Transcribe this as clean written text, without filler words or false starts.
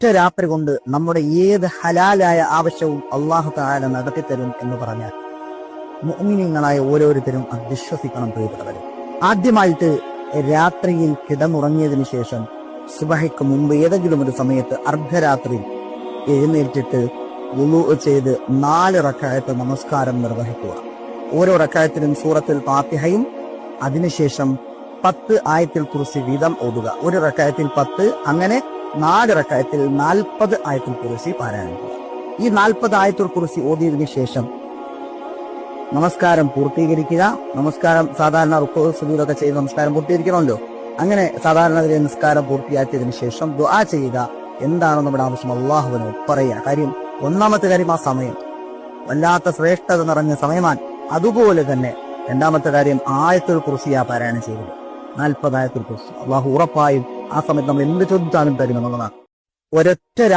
ഒരൊറ്റ രാത്രി കൊണ്ട് നമ്മുടെ ഏത് ഹലാലായ ആവശ്യവും അള്ളാഹു തആല നടത്തിത്തരും എന്ന് പറഞ്ഞാൽ മുഅ്മിനീങ്ങളായ ഓരോരുത്തരും അത് വിശ്വസിക്കണം പ്രിയപ്പെട്ടവരെ. ആദ്യമായിട്ട് രാത്രിയിൽ കിടന്നുറങ്ങിയതിനു ശേഷം സുബഹിക്ക് മുമ്പ് ഏതെങ്കിലും ഒരു സമയത്ത് അർദ്ധരാത്രി എഴുന്നേറ്റിട്ട് വുളൂ ചെയ്ത് 4 റക്അത്ത് നമസ്കാരം നിർവഹിക്കുക. ഓരോ റക്അത്തിനും സൂറത്തുൽ ഫാത്തിഹയും അതിനുശേഷം 10 ആയത്തുൽ കുർസി വീതം ഓതുക. ഒരു റക്അത്തിൽ 10, അങ്ങനെ 4 റക്അത്തിൽ 40 ആയത്തുൽ കുർസി പാരായണം ചെയ്യുക. ഈ 40 ആയത്തുൽ കുർസി ഓതിയതിനു ശേഷം നമസ്കാരം പൂർത്തീകരിക്കുക. നമസ്കാരം സാധാരണ റുക്കൂ സുജൂദൊക്കെ ചെയ്ത് നമസ്കാരം പൂർത്തീകരിക്കണമല്ലോ. അങ്ങനെ സാധാരണ നിസ്കാരം പൂർത്തിയാക്കിയതിനു ശേഷം ദുആ ചെയ്യുക. എന്താണ് നമ്മുടെ ആവശ്യം അള്ളാഹുവിനോട് പറയുക. കാര്യം ഒന്നാമത്തെ കാര്യം ആ സമയം വല്ലാത്ത ശ്രേഷ്ഠത നിറഞ്ഞ സമയമാണ്. അതുപോലെ തന്നെ രണ്ടാമത്തെ കാര്യം ആയത്തുൽ കുർസിയാ പാരായണം ചെയ്തത്. 40 ആയത്തുൽ കുർസി അള്ളാഹു ഉറപ്പായും ആ സമയത്ത് നമ്മൾ എന്ത് ചോദിച്ചാലും തരും എന്നുള്ളതാണ്. ഒരൊറ്റ